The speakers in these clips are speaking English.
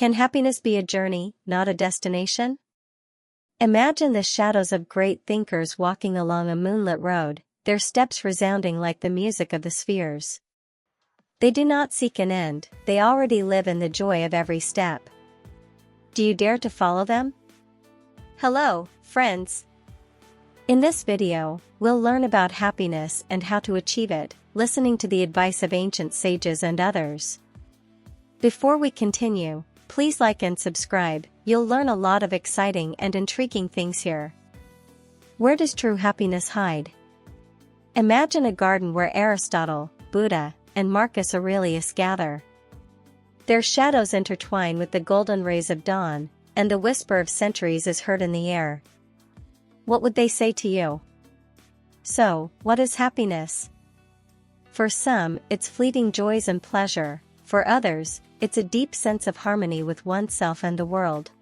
Can happiness be a journey, not a destination? Imagine the shadows of great thinkers walking along a moonlit road, their steps resounding like the music of the spheres. They do not seek an end, they already live in the joy of every step. Do you dare to follow them? Hello, friends. In this video, we'll learn about happiness and how to achieve it, listening to the advice of ancient sages and others. Before we continue, please like and subscribe, you'll learn a lot of exciting and intriguing things here. Where does true happiness hide? Imagine a garden where Aristotle, Buddha, and Marcus Aurelius gather. Their shadows intertwine with the golden rays of dawn, and the whisper of centuries is heard in the air. What would they say to you? So, what is happiness? For some, it's fleeting joys and pleasure. For others, it's a deep sense of harmony with oneself and the world.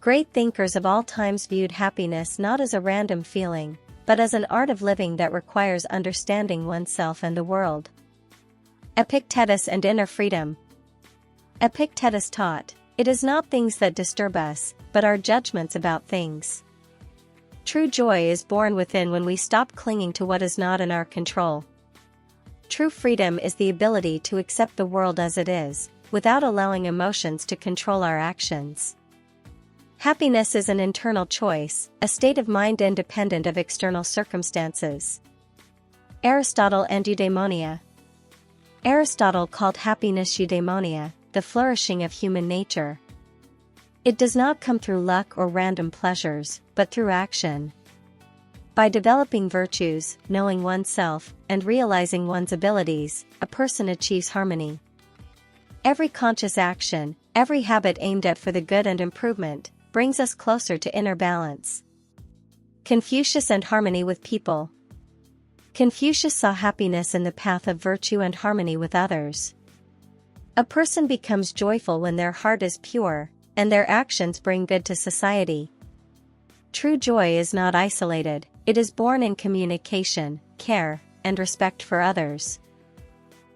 Great thinkers of all times viewed happiness not as a random feeling, but as an art of living that requires understanding oneself and the world. Epictetus and inner freedom. Epictetus taught, "It is not things that disturb us, but our judgments about things." True joy is born within when we stop clinging to what is not in our control. True freedom is the ability to accept the world as it is, without allowing emotions to control our actions. Happiness is an internal choice, a state of mind independent of external circumstances. Aristotle and eudaimonia. Aristotle called happiness eudaimonia, the flourishing of human nature. It does not come through luck or random pleasures, but through action. By developing virtues, knowing oneself, and realizing one's abilities, a person achieves harmony. Every conscious action, every habit aimed at for the good and improvement, brings us closer to inner balance. Confucius and harmony with people. Confucius saw happiness in the path of virtue and harmony with others. A person becomes joyful when their heart is pure, and their actions bring good to society. True joy is not isolated, it is born in communication, care, and respect for others.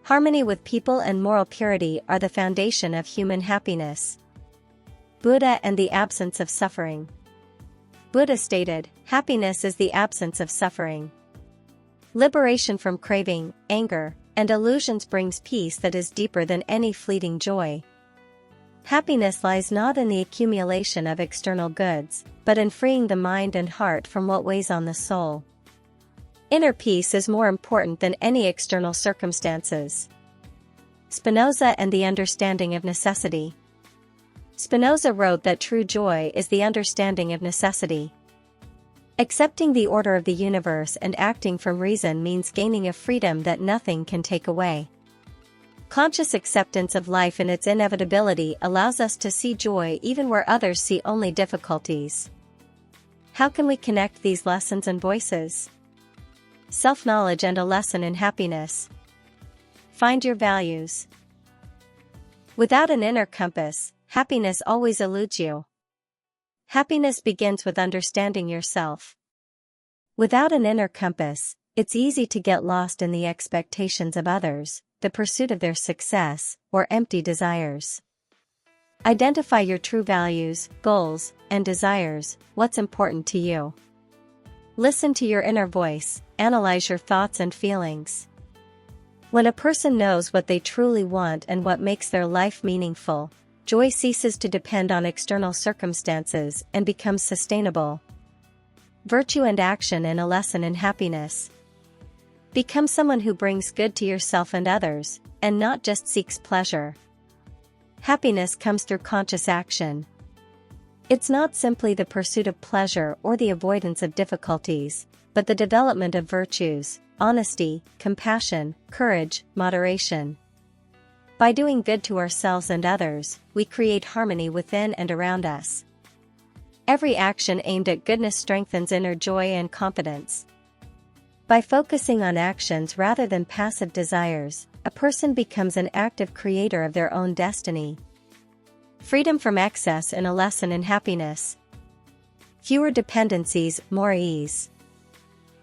Harmony with people and moral purity are the foundation of human happiness. Buddha and the absence of suffering. Buddha stated, "Happiness is the absence of suffering." Liberation from craving, anger, and illusions brings peace that is deeper than any fleeting joy. Happiness lies not in the accumulation of external goods, but in freeing the mind and heart from what weighs on the soul. Inner peace is more important than any external circumstances. Spinoza and the understanding of necessity. Spinoza wrote that true joy is the understanding of necessity. Accepting the order of the universe and acting from reason means gaining a freedom that nothing can take away. Conscious acceptance of life and its inevitability allows us to see joy even where others see only difficulties. How can we connect these lessons and voices? Self-knowledge and a lesson in happiness. Find your values. Without an inner compass, happiness always eludes you. Happiness begins with understanding yourself. Without an inner compass, it's easy to get lost in the expectations of others, the pursuit of their success, or empty desires. Identify your true values, goals, and desires, what's important to you. Listen to your inner voice, analyze your thoughts and feelings. When a person knows what they truly want and what makes their life meaningful, joy ceases to depend on external circumstances and becomes sustainable. Virtue and action and a lesson in happiness. Become someone who brings good to yourself and others, and not just seeks pleasure. Happiness comes through conscious action. It's not simply the pursuit of pleasure or the avoidance of difficulties, but the development of virtues, honesty, compassion, courage, moderation. By doing good to ourselves and others, we create harmony within and around us. Every action aimed at goodness strengthens inner joy and confidence. By focusing on actions rather than passive desires, a person becomes an active creator of their own destiny. Freedom from excess and a lesson in happiness. Fewer dependencies, more ease.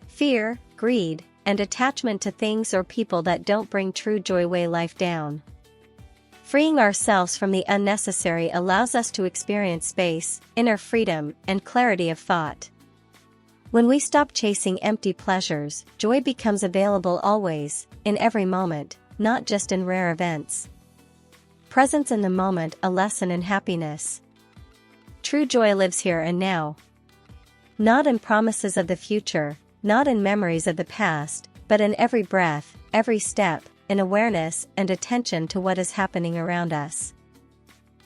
Fear, greed, and attachment to things or people that don't bring true joy weigh life down. Freeing ourselves from the unnecessary allows us to experience space, inner freedom, and clarity of thought. When we stop chasing empty pleasures, joy becomes available always, in every moment, not just in rare events. Presence in the moment, a lesson in happiness. True joy lives here and now. Not in promises of the future, not in memories of the past, but in every breath, every step, in awareness and attention to what is happening around us.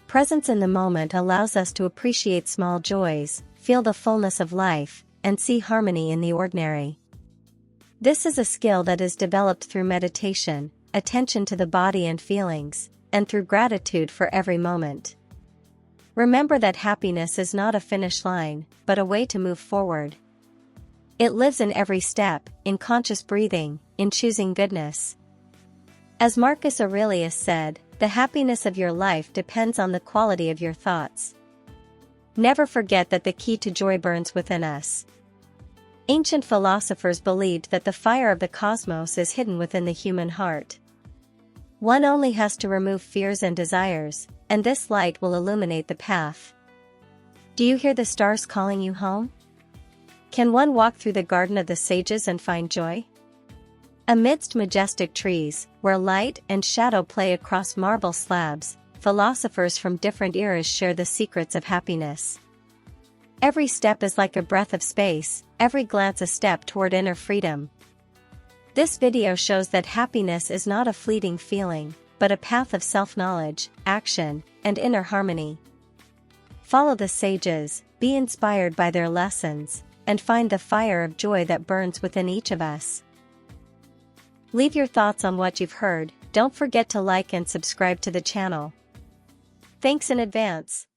Presence in the moment allows us to appreciate small joys, feel the fullness of life, and see harmony in the ordinary. This is a skill that is developed through meditation, attention to the body and feelings, and through gratitude for every moment. Remember that happiness is not a finish line, but a way to move forward. It lives in every step, in conscious breathing, in choosing goodness. As Marcus Aurelius said, the happiness of your life depends on the quality of your thoughts. Never forget that the key to joy burns within us. Ancient philosophers believed that the fire of the cosmos is hidden within the human heart. One only has to remove fears and desires, and this light will illuminate the path. Do you hear the stars calling you home? Can one walk through the garden of the sages and find joy? Amidst majestic trees, where light and shadow play across marble slabs, philosophers from different eras share the secrets of happiness. Every step is like a breath of space, every glance a step toward inner freedom. This video shows that happiness is not a fleeting feeling, but a path of self-knowledge, action, and inner harmony. Follow the sages, be inspired by their lessons, and find the fire of joy that burns within each of us. Leave your thoughts on what you've heard. Don't forget to like and subscribe to the channel. Thanks in advance.